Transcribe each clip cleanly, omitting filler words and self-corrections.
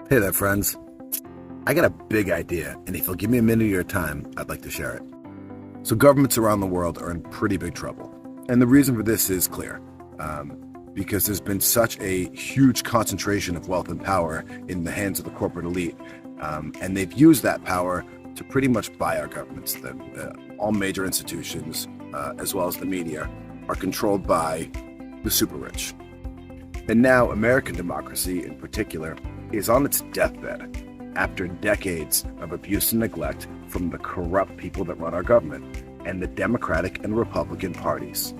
Hey there, friends. I got a big idea, and if you'll give me a minute of your time, I'd like to share it. So, governments around the world are in pretty big trouble. And the reason for this is clear because there's been such a huge concentration of wealth and power in the hands of the corporate elite. And they've used that power to pretty much buy our governments. All major institutions, as well as the media, are controlled by the super rich. And now, American democracy in particular is on its deathbed after decades of abuse and neglect from the corrupt people that run our government and the Democratic and Republican parties.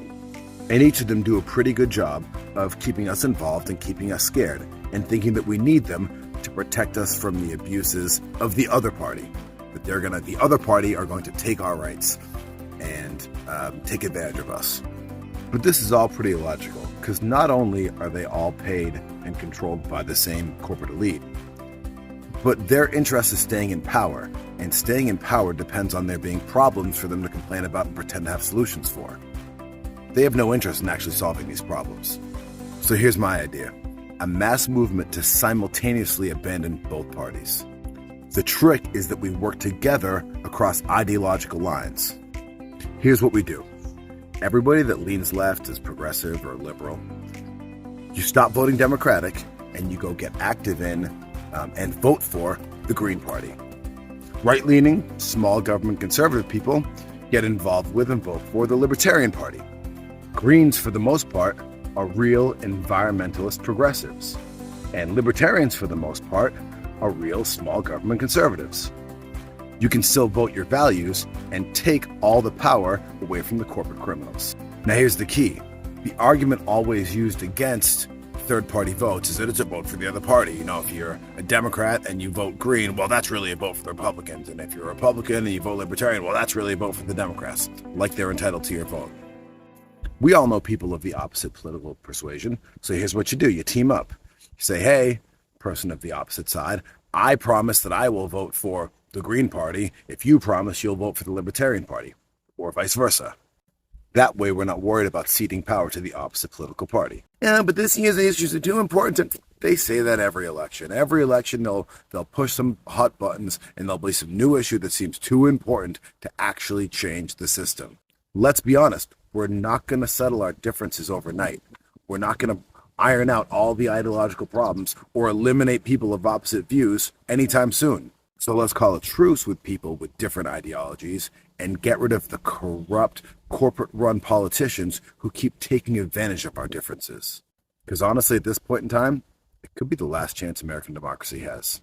And each of them do a pretty good job of keeping us involved and keeping us scared and thinking that we need them to protect us from the abuses of the other party. That the other party are going to take our rights and take advantage of us. But this is all pretty illogical because not only are they all paid and controlled by the same corporate elite, but their interest is staying in power, and staying in power depends on there being problems for them to complain about and pretend to have solutions for. They have no interest in actually solving these problems. So here's my idea: a mass movement to simultaneously abandon both parties. The trick is that we work together across ideological lines. Here's what we do. Everybody that leans left is progressive or liberal. You stop voting Democratic and you go get active in and vote for the Green Party. Right-leaning, small government conservative people get involved with and vote for the Libertarian Party. Greens, for the most part, are real environmentalist progressives. And Libertarians, for the most part, are real small government conservatives. You can still vote your values and take all the power away from the corporate criminals. Now here's the key. The argument always used against third-party votes is that it's a vote for the other party. You know, if you're a Democrat and you vote Green, well, that's really a vote for the Republicans. And if you're a Republican and you vote Libertarian, well, that's really a vote for the Democrats, like they're entitled to your vote. We all know people of the opposite political persuasion, so here's what you do. You team up. You say, hey, person of the opposite side, I promise that I will vote for the Green Party if you promise you'll vote for the Libertarian Party, or vice versa. That way, we're not worried about ceding power to the opposite political party. Yeah, but these issues are too important. They say that every election. Every election, they'll push some hot buttons, and there'll be some new issue that seems too important to actually change the system. Let's be honest. We're not going to settle our differences overnight. We're not going to iron out all the ideological problems or eliminate people of opposite views anytime soon. So let's call a truce with people with different ideologies and get rid of the corrupt, corporate-run politicians who keep taking advantage of our differences. Because honestly, at this point in time, it could be the last chance American democracy has.